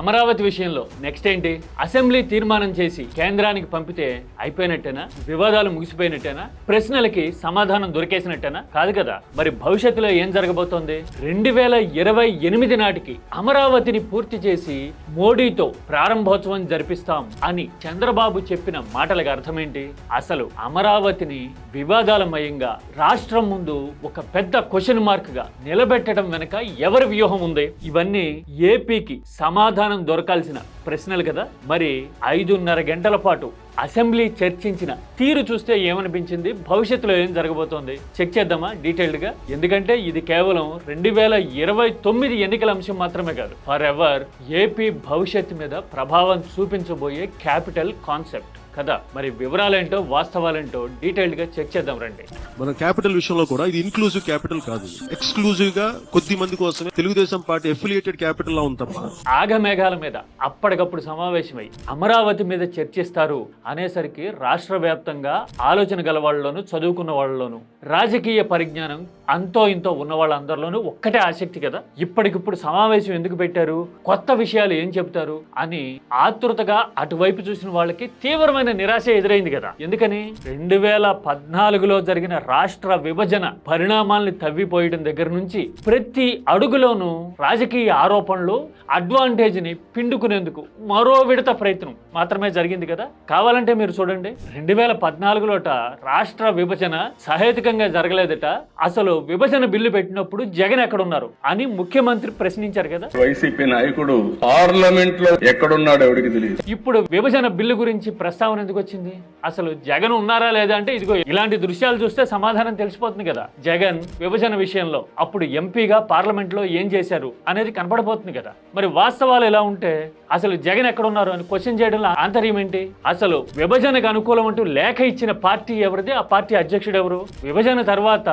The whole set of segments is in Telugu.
అమరావతి విషయంలో నెక్స్ట్ ఏంటి? అసెంబ్లీ తీర్మానం చేసి కేంద్రానికి పంపితే అయిపోయినట్టేనా? వివాదాలు ముగిసిపోయినట్టేనా? ప్రశ్నలకి సమాధానం దొరికేసినట్టేనా? కాదు కదా. మరి భవిష్యత్తులో ఏం జరగబోతోంది? 2028 నాటికి అమరావతిని పూర్తి చేసి మోడీతో ప్రారంభోత్సవం జరిపిస్తాం అని చంద్రబాబు చెప్పిన మాటలకు అర్థమేంటి? అసలు అమరావతిని వివాదాలమయంగా రాష్ట్రం ముందు ఒక పెద్ద క్వశ్చన్ మార్క్ గా నిలబెట్టడం వెనక ఎవరి వ్యూహం ఉంది? ఇవన్నీ ఏపీకి సమాధానం దొరకాల్సిన ప్రశ్నలు కదా. మరి 5:30 గంటల పాటు అసెంబ్లీ చర్చించిన తీరు చూస్తే ఏమనిపించింది? భవిష్యత్తులో ఏం జరగబోతోంది చెక్ చేద్దామా డీటెయిల్డ్ గా? ఎందుకంటే ఇది కేవలం 2029 ఎన్నికల అంశం మాత్రమే కాదు, ఫర్ ఎవర్ ఏపీ భవిష్యత్తు మీద ప్రభావం చూపించబోయే క్యాపిటల్ కాన్సెప్ట్ కదా. మరి వివరాలేంటో వాస్తవాలేంటో డీటెయిల్డ్ గా చెక్ చేద్దాం రండి. మన క్యాపిటల్ విషయంలో కూడా ఇది ఇన్క్లూజివ్ క్యాపిటల్ కాదు, ఎక్స్క్లూజివ్ గా కొద్ది మంది కోసమే తెలుగుదేశం పార్టీ అఫిలియేటెడ్ క్యాపిటల్ లా ఉంది తప్ప. ఆగమేఘాల మీద అప్పటికప్పుడు సమావేశమై అమరావతి మీద చర్చిస్తారు అనేసరికి రాష్ట్ర వ్యాప్తంగా ఆలోచన గల వాళ్ళలోను, చదువుకున్న వాళ్ళలోను, రాజకీయ పరిజ్ఞానం అంతో ఇంతో ఉన్న వాళ్ళందరిలోనూ ఒక్కటే ఆసక్తి కదా. ఇప్పటికిప్పుడు సమావేశం ఎందుకు పెట్టారు, కొత్త విషయాలు ఏం చెబుతారు అని ఆతృతగా అటువైపు చూసిన వాళ్ళకి తీవ్రమైన నిరాశ ఎదురైంది కదా. ఎందుకని? 2014లో జరిగిన రాష్ట్ర విభజన పరిణామాల్ని తవ్విపోయడం దగ్గర నుంచి ప్రతి అడుగులోనూ రాజకీయ ఆరోపణలు, అడ్వాంటేజ్ ని పిండుకునేందుకు మరో విడత ప్రయత్నం మాత్రమే జరిగింది కదా. కావాలంటే మీరు చూడండి, 2014లోట రాష్ట్ర విభజన సహేతుకంగా జరగలేదట. అసలు విభజన బిల్లు పెట్టినప్పుడు జగన్ ఎక్కడున్నారు అని ముఖ్యమంత్రి ప్రశ్నించారు కదా. వైసీపీ నాయకుడు పార్లమెంట్ లో ఎక్కడున్నాడు ఎవరికి తెలియదు. ఇప్పుడు విభజన బిల్లు గురించి ప్రస్తావన ఎందుకు వచ్చింది? అసలు జగన్ ఉన్నారా లేదా అంటే ఇదిగో ఇలాంటి దృశ్యాలు చూస్తే సమాధానం తెలిసిపోతుంది కదా. జగన్ విభజన విషయంలో అప్పుడు ఎంపీగా పార్లమెంట్ లో ఏం చేశారు అనేది కనపడబోతుంది కదా. మరి వాస్తవాలు ఎలా ఉంటే అసలు జగన్ ఎక్కడున్నారు అని క్వశ్చన్ చేయడంలో ఆంతర్యం ఏంటి? అసలు విభజనకు అనుకూలం అంటూ లేఖ ఇచ్చిన పార్టీ ఎవరిది? ఆ పార్టీ అధ్యక్షుడు ఎవరు? విభజన తర్వాత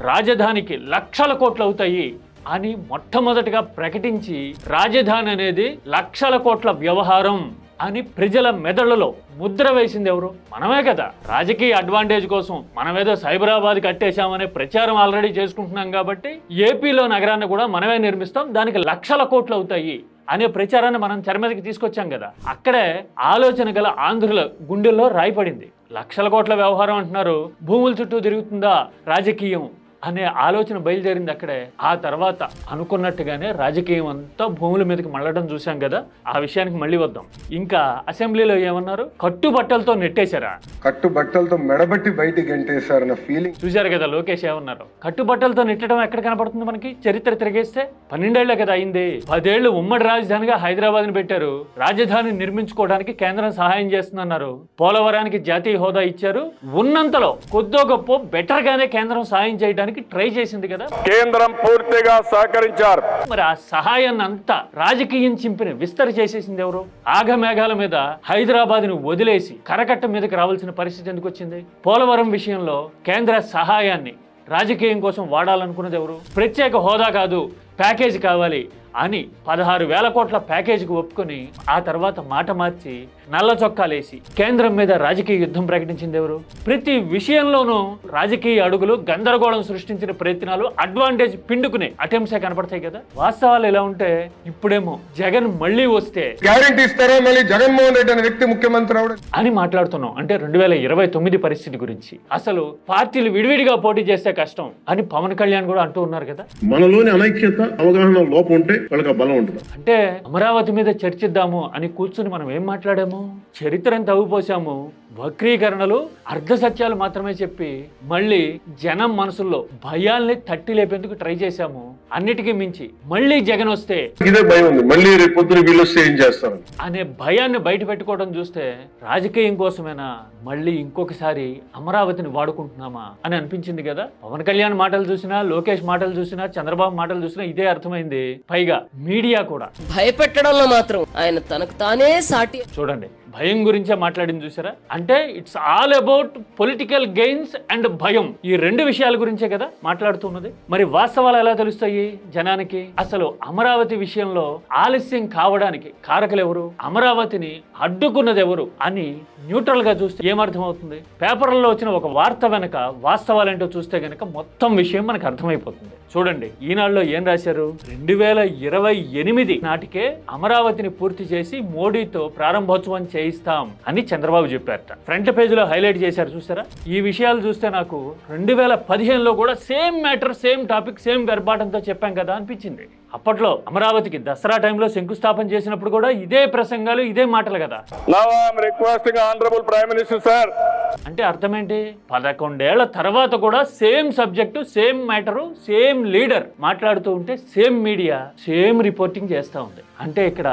రాజధానికి లక్షల కోట్లు అవుతాయి అని మొట్టమొదటిగా ప్రకటించి రాజధాని అనేది లక్షల కోట్ల వ్యవహారం అని ప్రజల మెదళ్లలో ముద్ర వేసింది ఎవరు? మనమే కదా. రాజకీయ అడ్వాంటేజ్ కోసం మనమేదో సైబరాబాద్ కట్టేశామనే ప్రచారం ఆల్రెడీ చేసుకుంటున్నాం కాబట్టి ఏపీలో నగరాన్ని కూడా మనమే నిర్మిస్తాం, దానికి లక్షల కోట్లు అవుతాయి అనే ప్రచారాన్ని మనం తెర మీదకి తీసుకొచ్చాం కదా. అక్కడే ఆలోచన గల ఆంధ్రుల గుండెల్లో రాయిపడింది. లక్షల కోట్ల వ్యవహారం అంటున్నారు, భూముల చుట్టూ తిరుగుతుందా రాజకీయం అనే ఆలోచన బయలుదేరింది అక్కడే. ఆ తర్వాత అనుకున్నట్టుగానే రాజకీయం అంతా భూముల మీదకి మళ్ళడం చూశాం కదా. ఆ విషయానికి మళ్ళీ వద్దాం. ఇంకా అసెంబ్లీలో ఏమన్నారు? కట్టుబట్టలతో నెట్టేశారా? కట్టుబట్టలతో మెడబట్టి బయటికి గంటేశారన్న ఫీలింగ్ చూశారు కదా. లోకేష్ ఏమన్నారు? కట్టుబట్టలతో నెట్టడం ఎక్కడ కనపడుతుంది మనకి? చరిత్ర తిరిగేస్తే 12 ఏళ్లే కదా అయింది. 10 ఏళ్లు ఉమ్మడి రాజధానిగా హైదరాబాద్ ని పెట్టారు. రాజధాని నిర్మించుకోవడానికి కేంద్రం సహాయం చేస్తుందన్నారు. పోలవరానికి జాతీయ హోదా ఇచ్చారు. ఉన్నంతలో కొద్దో గొప్ప బెటర్ గానే కేంద్రం సహాయం చేయడానికి ట్రై చేసింది కదా. కేంద్రం పూర్తిగా సహకరించారు. మరి ఆ సహాయాన్ని అంతా రాజకీయం చింపిన విస్తరి చేసేసింది ఎవరు? ఆగమేఘాల మీద హైదరాబాద్ ని వదిలేసి కరకట్ట మీదకి రావాల్సిన పరిస్థితి ఎందుకు వచ్చింది? పోలవరం విషయంలో కేంద్ర సహాయాన్ని రాజకీయం కోసం వాడాలనుకున్నది ఎవరు? ప్రత్యేక హోదా కాదు, ప్యాకేజీ కావాలి అని 16,000 కోట్ల ప్యాకేజీకి ఒప్పుకొని ఆ తర్వాత మాట మార్చి నల్ల చొక్కాలేసి కేంద్రం మీద రాజకీయ యుద్ధం ప్రకటించింది ఎవరు? ప్రతి విషయంలోనూ రాజకీయ అడుగులు, గందరగోళం సృష్టించిన ప్రయత్నాలు, అడ్వాంటేజ్ పిండుకునే అటెంప్ట్సే కనపడతాయి కదా. వాస్తవాలు ఎలా ఉంటే ఇప్పుడేమో జగన్ మళ్ళీ వస్తే గ్యారెంటీ ఇస్తారా మళ్ళీ జగన్మోహన్ రెడ్డి అనే వ్యక్తి ముఖ్యమంత్రి అవడం అని మాట్లాడుతున్నాం. అంటే 2029 పరిస్థితి గురించి. అసలు పార్టీలు విడివిడిగా పోటీ చేస్తే కష్టం అని పవన్ కళ్యాణ్ కూడా అంటూ ఉన్నారు కదా. మనలోని అనైక్యత, అవగాహన లోపం ఉంటే వాళ్ళకి బలం ఉంటుంది. అంటే అమరావతి మీద చర్చిద్దాము అని కూర్చుని మనం ఏం మాట్లాడాము? చరిత్రను తవ్విపోసాము, వక్రీకరణలు, అర్ధ సత్యాలు మాత్రమే చెప్పి మళ్ళీ జనం మనసుల్లో భయాల్ని తట్టి లేపేందుకు ట్రై చేశాము. అన్నిటికీ మించి మళ్ళీ జగన్ వస్తే ఇదే భయం ఉంది, మళ్ళీ రేపు పొద్దున వీళ్ళు వస్తే ఏం చేస్తారు అనే భయాన్ని బయట పెట్టుకోవడం చూస్తే రాజకీయం కోసమేనా మళ్ళీ ఇంకొకసారి అమరావతిని వాడుకుంటున్నామా అని అనిపించింది కదా. పవన్ కళ్యాణ్ మాటలు చూసినా, లోకేష్ మాటలు చూసినా, చంద్రబాబు మాటలు చూసినా ఇదే అర్థమైంది. పైగా మీడియా కూడా భయపెట్టడంలో మాత్రం ఆయన తనకు తానే సాటి. చూడండి, భయం గురించే మాట్లాడింది చూసారా. అంటే it's all about political gains and భయం, ఈ రెండు విషయాల గురించే కదా మాట్లాడుతున్నది. మరి వాస్తవాలు ఎలా తెలుస్తాయి జనానికి? అసలు అమరావతి విషయంలో ఆలస్యం కావడానికి కారకులు ఎవరు, అమరావతిని అడ్డుకున్నది ఎవరు అని న్యూట్రల్ గా చూస్తే ఏమర్థమవుతుంది? పేపర్లలో వచ్చిన ఒక వార్త వెనక వాస్తవాలేంటో చూస్తే గనక మొత్తం విషయం మనకు అర్థమైపోతుంది. చూడండి, ఈనాడులో ఏం రాశారు? 2028 నాటికే అమరావతిని పూర్తి చేసి మోడీతో ప్రారంభోత్సవం చేయిస్తాం అని చంద్రబాబు చెప్పారట. ఫ్రంట్ పేజీలో హైలైట్ చేశారు చూసారా. ఈ విషయాలు చూస్తే నాకు 2015లో కూడా same matter, same topic, same గర్భాటంతో చెప్పాం కదా అనిపించింది. అప్పట్లో అమరావతికి దసరా టైంలో శంకుస్థాపన చేసినప్పుడు కూడా ఇదే ప్రసంగాలు, ఇదే మాటలు కదా. అంటే అర్థం ఏంటి? 11 ఏళ్ల తర్వాత కూడా same subject, same matter, same leader మాట్లాడుతూ ఉంటే సేమ్ మీడియా సేమ్ రిపోర్టింగ్ చేస్తూ ఉంది. అంటే ఇక్కడ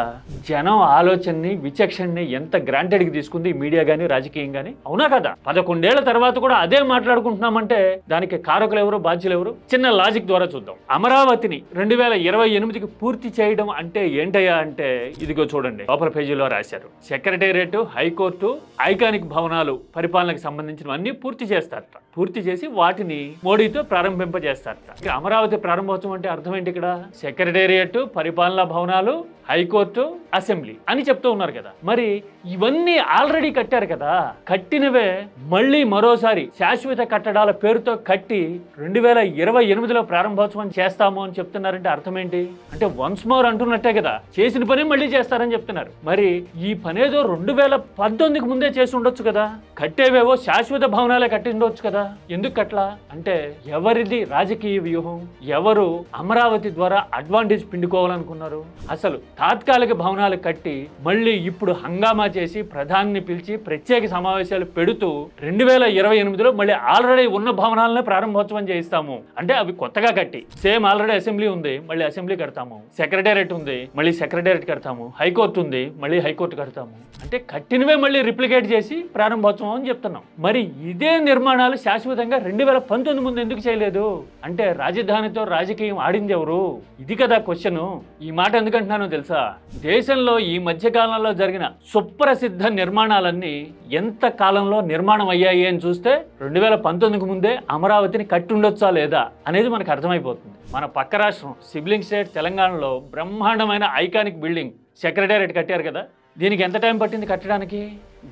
జనం ఆలోచనని, విచక్షణని ఎంత గ్రాంటెడ్కి తీసుకుంది ఈ మీడియా కానీ, రాజకీయం కానీ, అవునా కదా? 11 ఏళ్ల తర్వాత కూడా అదే మాట్లాడుకుంటున్నామంటే దానికి కారకులు ఎవరు, బాధ్యులు ఎవరు? చిన్న లాజిక్ ద్వారా చూద్దాం. అమరావతిని 2028కి పూర్తి చేయడం అంటే ఏంటయ్యా అంటే ఇదిగో చూడండి, లోపల పేజీలో రాశారు. సెక్రటేరియట్, హైకోర్టు, ఐకానిక్ భవనాలు పరిపాలనకు సంబంధించినవన్నీ పూర్తి చేస్తారట. పూర్తి చేసి వాటిని మోడీతో ప్రారంభింపజేస్తారట. అమరావతి ప్రారంభోత్సవం అంటే అర్థం ఏంటి? ఇక్కడ సెక్రటేరియట్, పరిపాలనా భవనాలు, హైకోర్టు, అసెంబ్లీ అని చెప్తూ ఉన్నారు కదా. మరి ఇవన్నీ ఆల్రెడీ కట్టారు కదా. కట్టినవే మళ్ళీ మరోసారి శాశ్వత కట్టడాల పేరుతో కట్టి 2028లో ప్రారంభోత్సవం చేస్తాము అని చెప్తున్నారంటే అర్థం ఏంటి? అంటే వన్స్ మోర్ అంటున్నట్టే కదా, చేసిన పని మళ్ళీ చేస్తారని చెప్తున్నారు. మరి ఈ పనేదో 2019కి ముందే చేసి ఉండొచ్చు కదా. కట్టేవేవో శాశ్వత భవనాలే కట్టి ఉండొచ్చు కదా. ఎందుకు కట్లా? అంటే ఎవరిది రాజకీయ వ్యూహం? ఎవరు అమరావతి ద్వారా అడ్వాంటేజ్ పిండుకోవాలనుకున్నారు? అసలు తాత్కాలిక భవనాలు కట్టి మళ్ళీ ఇప్పుడు హంగామా చేసి ప్రధాని పిలిచి ప్రత్యేక సమావేశాలు పెడుతూ 2028లో మళ్ళీ ఆల్రెడీ ఉన్న భవనాలనే ప్రారంభోత్సవం చేయిస్తాము అంటే అవి కొత్తగా కట్టి, సేమ్ ఆల్రెడీ అసెంబ్లీ ఉంది మళ్ళీ అసెంబ్లీ కడతాము, సెక్రటేరియట్ ఉంది మళ్ళీ సెక్రటేరియట్ కడతాము, హైకోర్టు ఉంది మళ్ళీ హైకోర్టు కడతాము అంటే కట్టినవే మళ్ళీ రిప్లికేట్ చేసి ప్రారంభోత్సవం అని చెప్తున్నాం. మరి ఇదే నిర్మాణాలు శాశ్వతంగా 2019 ముందు ఎందుకు చేయలేదు? అంటే రాజధానితో రాజకీయం ఆడింది ఎవరు? ఇది కదా క్వశ్చన్. ఈ మాట ఎందుకంటున్నానో తెలుసా? దేశంలో ఈ మధ్య కాలంలో జరిగిన సుప్రసిద్ధ నిర్మాణాలన్నీ ఎంత కాలంలో నిర్మాణం అయ్యాయి అని చూస్తే 2019కు ముందే అమరావతిని కట్టి ఉండొచ్చా లేదా అనేది మనకు అర్థమైపోతుంది. మన పక్క రాష్ట్రం సిబ్లింగ్ స్టేట్ తెలంగాణలో బ్రహ్మాండమైన ఐకానిక్ బిల్డింగ్ సెక్రటేరియట్ కట్టారు కదా. దీనికి ఎంత టైం పట్టింది కట్టడానికి?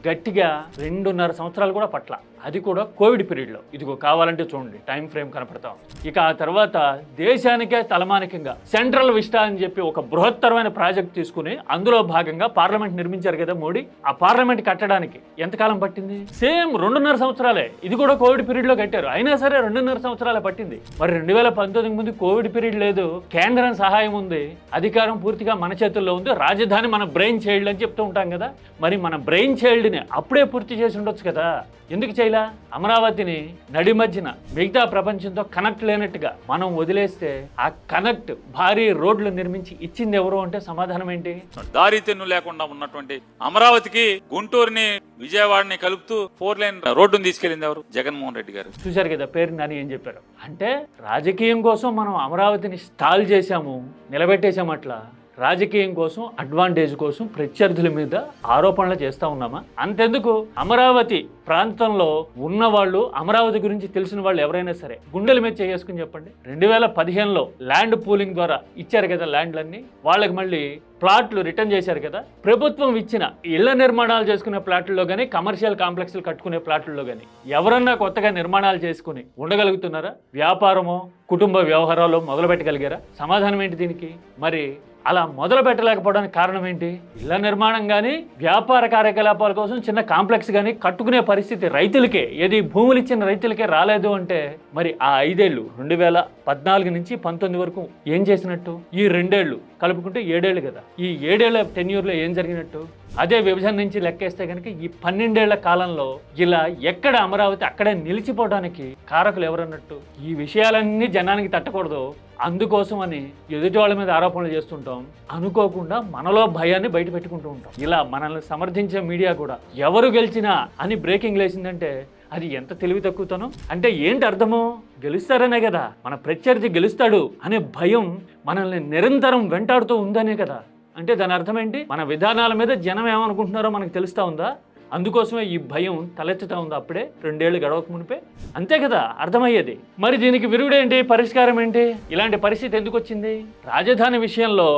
గట్టిగా 2.5 సంవత్సరాలు కూడా పట్ల. అది కూడా కోవిడ్ పీరియడ్లో. ఇదిగో కావాలంటే చూడండి, టైం ఫ్రేమ్ కనపడతాం. ఇక ఆ తర్వాత దేశానికే తలమానికంగా సెంట్రల్ విస్టా అని చెప్పి ఒక బృహత్తరమైన ప్రాజెక్ట్ తీసుకుని అందులో భాగంగా పార్లమెంట్ నిర్మించారు కదా మోడీ. ఆ పార్లమెంట్ కట్టడానికి ఎంతకాలం పట్టింది? సేమ్ 2.5 సంవత్సరాలే. ఇది కూడా కోవిడ్ పీరియడ్లో కట్టారు, అయినా సరే 2.5 సంవత్సరాలే పట్టింది. మరి 2019 ముందు కోవిడ్ పీరియడ్ లేదు, కేంద్రం సహాయం ఉంది, అధికారం పూర్తిగా మన చేతుల్లో ఉంది, రాజధాని మన బ్రెయిన్ చైల్డ్ అని చెప్తూ ఉంటాం కదా. మరి మన బ్రెయిన్ చైల్డ్ని అప్పుడే పూర్తి చేసి ఉండొచ్చు కదా. ఎందుకు చేయలా? అమరావతిని నడి మధ్యన మిగతా ప్రపంచంతో కనెక్ట్ లేనట్టుగా మనం వదిలేస్తే ఆ కనెక్ట్ భారీ రోడ్లు నిర్మించి ఇచ్చింది ఎవరు అంటే సమాధానం ఏంటి? దారి తెన్ను లేకుండా ఉన్నటువంటి అమరావతికి గుంటూరుని విజయవాడని కలుపుతూ 4 లైన్ రోడ్డును తీసుకెళ్లింది ఎవరు? జగన్మోహన్ రెడ్డి గారు. చూశారు కదా పేరు నాని ఏం చెప్పారు. అంటే రాజకీయం కోసం మనం అమరావతిని స్టాల్ చేశాము, నిలబెట్టేశాము. అట్లా రాజకీయం కోసం, అడ్వాంటేజ్ కోసం ప్రత్యర్థుల మీద ఆరోపణలు చేస్తూ ఉన్నామా? అంతెందుకు, అమరావతి ప్రాంతంలో ఉన్నవాళ్ళు, అమరావతి గురించి తెలిసిన వాళ్ళు ఎవరైనా సరే గుండెల మీద చేసుకుని చెప్పండి. 2015లో ల్యాండ్ పూలింగ్ ద్వారా ఇచ్చారు కదా ల్యాండ్లన్నీ, వాళ్ళకి మళ్ళీ ప్లాట్లు రిటర్న్ చేశారు కదా. ప్రభుత్వం ఇచ్చిన ఇళ్ల నిర్మాణాలు చేసుకునే ప్లాట్లలో కానీ, కమర్షియల్ కాంప్లెక్స్లు కట్టుకునే ప్లాట్లలో కానీ ఎవరన్నా కొత్తగా నిర్మాణాలు చేసుకుని ఉండగలుగుతున్నారా? వ్యాపారమో కుటుంబ వ్యవహారాలు మొదలు పెట్టగలిగారా? సమాధానం ఏంటి దీనికి? మరి అలా మొదలు పెట్టలేకపోవడానికి కారణం ఏంటి? ఇళ్ల నిర్మాణం కానీ, వ్యాపార కార్యకలాపాల కోసం చిన్న కాంప్లెక్స్ కానీ కట్టుకునే పరిస్థితి రైతులకే, ఏది భూములు ఇచ్చిన రైతులకే రాలేదు అంటే మరి ఆ 5 ఏళ్ళు 2014 నుంచి 19 వరకు ఏం చేసినట్టు? ఈ 2 ఏళ్ళు కలుపుకుంటే 7 ఏళ్ళు కదా. ఈ 7 ఏళ్ల టెన్యూర్లో ఏం జరిగినట్టు? అదే విభజన నుంచి లెక్కేస్తే కనుక ఈ 12 ఏళ్ల కాలంలో ఇలా ఎక్కడ అమరావతి అక్కడే నిలిచిపోవడానికి కారకులు ఎవరన్నట్టు? ఈ విషయాలన్నీ జనానికి తట్టకూడదు, అందుకోసం అని ఎదుటి వాళ్ళ మీద ఆరోపణలు చేస్తుంటాం, అనుకోకుండా మనలో భయాన్ని బయట పెట్టుకుంటూ ఉంటాం. ఇలా మనల్ని సమర్థించే మీడియా కూడా ఎవరు గెలిచినా అని బ్రేకింగ్ లేసిందంటే అది ఎంత తెలివి తక్కువతనం. అంటే ఏంటి అర్థము? గెలుస్తారనే కదా, మన ప్రత్యర్థి గెలుస్తాడు అనే భయం మనల్ని నిరంతరం వెంటాడుతూ ఉందనే కదా. అంటే దాని అర్థం ఏంటి? మన విధానాల మీద జనం ఏమనుకుంటున్నారో మనకు తెలుస్తా ఉందా? అందుకోసమే ఈ భయం తలెత్తుతా ఉంది అప్పుడే 2 ఏళ్ళు గడవక మునిపే. అంతే కదా అర్థమయ్యేది. మరి దీనికి విరుగుడేంటి, పరిష్కారం ఏంటి? ఇలాంటి పరిస్థితి ఎందుకు వచ్చింది? రాజధాని విషయంలో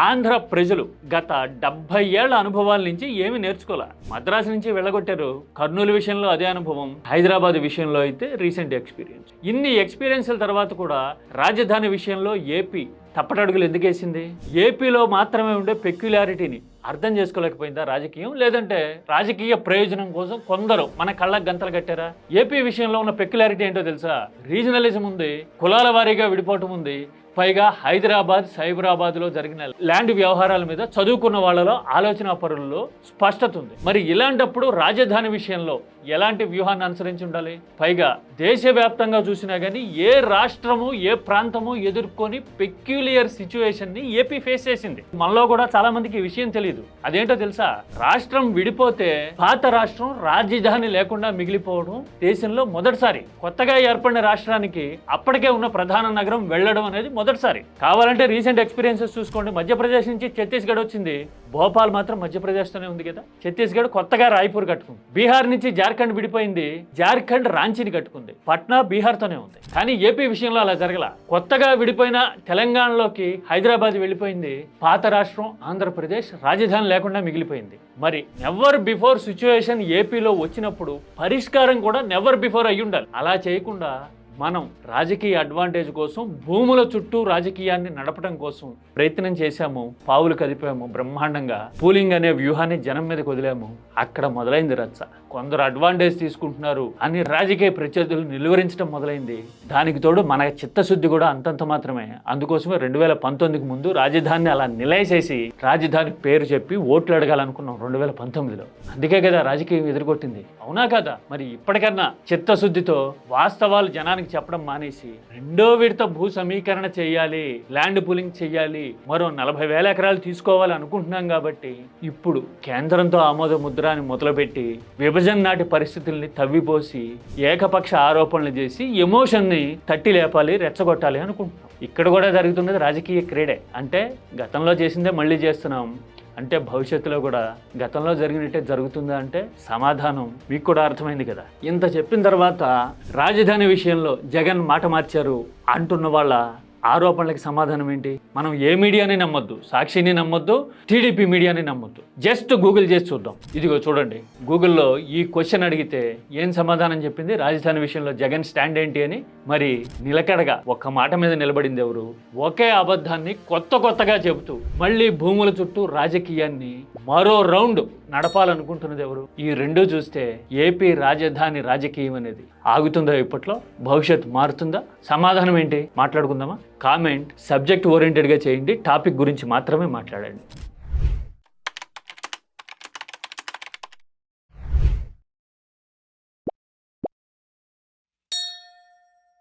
ఆంధ్ర ప్రజలు గత 70 ఏళ్ల అనుభవాల నుంచి ఏమి నేర్చుకోలే. మద్రాసు నుంచి వెళ్ళగొట్టారు, కర్నూలు విషయంలో అదే అనుభవం, హైదరాబాద్ విషయంలో అయితే రీసెంట్ ఎక్స్పీరియన్స్. ఇన్ని ఎక్స్పీరియన్స్ల తర్వాత కూడా రాజధాని విషయంలో ఏపీ తప్పటడుగులు ఎందుకు వేసింది? ఏపీలో మాత్రమే ఉండే పెక్యులారిటీని అర్థం చేసుకోలేకపోయిందా రాజకీయం? లేదంటే రాజకీయ ప్రయోజనం కోసం కొందరు మన కళ్ళకు గంతలు కట్టారా? ఏపీ విషయంలో ఉన్న పెక్యులారిటీ ఏంటో తెలుసా? రీజనలిజం ఉంది, కులాల వారీగా విడిపోవటం ఉంది, పైగా హైదరాబాద్ సైబరాబాద్లో జరిగిన ల్యాండ్ వ్యవహారాల మీద చదువుకున్న వాళ్ళలో ఆలోచన పరులలో స్పష్టత ఉంది. మరి ఇలాంటప్పుడు రాజధాని విషయంలో ఎలాంటి వ్యూహాన్ని అనుసరించి ఉండాలి? పైగా దేశవ్యాప్తంగా చూసినా కానీ ఏ రాష్ట్రము ఏ ప్రాంతము ఎదుర్కొని పెక్యులియర్ సిచ్యువేషన్ ని ఏపీ ఫేస్ చేసింది. మనలో కూడా చాలా మందికి ఈ విషయం తెలియదు. అదేంటో తెలుసా? రాష్ట్రం విడిపోతే పాత రాష్ట్రం రాజధాని లేకుండా మిగిలిపోవడం దేశంలో మొదటిసారి. కొత్తగా ఏర్పడిన రాష్ట్రానికి అప్పటికే ఉన్న ప్రధాన నగరం వెళ్ళడం అనేది మొదటిసారి. కావాలంటే రీసెంట్ ఎక్స్పీరియన్సెస్ చూసుకోండి. మధ్యప్రదేశ్ నుంచి ఛత్తీస్గఢ్ వచ్చింది, భోపాల్ మాత్రం మధ్యప్రదేశ్తోనే ఉంది కదా. ఛత్తీస్గఢ్ కొత్తగా రాయ్పూర్ కట్టుకుంది. బీహార్ నుంచి జార్ఖండ్ విడిపోయింది, జార్ఖండ్ రాంచీని కట్టుకుంది. పట్నా బీహార్తోనే ఉంది. కానీ ఏపీ విషయంలో అలా జరగల. కొత్తగా విడిపోయిన తెలంగాణలోకి హైదరాబాద్ వెళ్ళిపోయింది, పాత రాష్ట్రం ఆంధ్రప్రదేశ్ రాజధాని లేకుండా మిగిలిపోయింది. మరి నెవర్ బిఫోర్ సిచ్యువేషన్ ఏపీలో వచ్చినప్పుడు పరిష్కారం కూడా నెవర్ బిఫోర్ అయ్యి ఉండాలి. అలా చేయకుండా మనం రాజకీయ అడ్వాంటేజ్ కోసం భూముల చుట్టూ రాజకీయాన్ని నడపడం కోసం ప్రయత్నం చేశాము, పావులు కదిపాము, బ్రహ్మాండంగా పూలింగ్ అనే వ్యూహాన్ని జనం మీదకి వదిలాము. అక్కడ మొదలైంది రచ్చ. కొందరు అడ్వాంటేజ్ తీసుకుంటున్నారు అని రాజకీయ ప్రత్యర్థులు నిలువరించడం మొదలైంది. దానికి తోడు మన చిత్తశుద్ధి కూడా అంతంత మాత్రమే. అందుకోసమే 2019కి ముందు రాజధానిని అలా నిలయచేసి రాజధాని పేరు చెప్పి ఓట్లు అడగాలనుకున్నాం 2019లో. అందుకే కదా రాజకీయం ఎదుర్కొట్టింది, అవునా కదా? మరి ఇప్పటికన్నా చిత్తశుద్ధితో వాస్తవాలు జనానికి చెప్పడం మానేసి రెండో విడత భూ సమీకరణ చేయాలి, ల్యాండ్ పూలింగ్ చేయాలి, మరో 40,000 ఎకరాలు తీసుకోవాలి అనుకుంటున్నాం. కాబట్టి ఇప్పుడు కేంద్రంతో ఆమోద ముద్రాన్ని మొదలుపెట్టి విభజన నాటి పరిస్థితుల్ని తవ్విపోసి ఏకపక్ష ఆరోపణలు చేసి ఎమోషన్ని తట్టి లేపాలి, రెచ్చగొట్టాలి అనుకుంటున్నాం. ఇక్కడ కూడా జరుగుతున్నది రాజకీయ క్రీడే. అంటే గతంలో చేసిందే మళ్ళీ చేస్తున్నాం అంటే భవిష్యత్తులో కూడా గతంలో జరిగినట్టే జరుగుతుందా అంటే సమాధానం మీకు కూడా అర్థమైంది కదా. ఇంత చెప్పిన తర్వాత రాజధాని విషయంలో జగన్ మాట మార్చారు అంటున్న వాళ్ళ ఆరోపణలకి సమాధానం ఏంటి? మనం ఏ మీడియాని నమ్మొద్దు, సాక్షిని నమ్మొద్దు, టీడీపీ మీడియాని నమ్మొద్దు. జస్ట్ గూగుల్ చేసి చూద్దాం. ఇదిగో చూడండి, గూగుల్లో ఈ క్వశ్చన్ అడిగితే ఏం సమాధానం చెప్పింది? రాజధాని విషయంలో జగన్ స్టాండ్ ఏంటి అని. మరి నిలకడగా ఒక్క మాట మీద నిలబడింది ఎవరు? ఒకే అబద్ధాన్ని కొత్తగా చెబుతూ మళ్ళీ భూముల చుట్టూ రాజకీయాన్ని మరో రౌండ్ నడపాలనుకుంటున్నది ఎవరు? ఈ రెండు చూస్తే ఏపీ రాజధాని రాజకీయం అనేది ఆగుతుందా? ఇప్పట్లో భవిష్యత్తు మారుతుందా? సమాధానం ఏంటి? మాట్లాడుకుందామా? కామెంట్ సబ్జెక్ట్ ఓరియంటెడ్గా చేయండి, టాపిక్ గురించి మాత్రమే మాట్లాడండి.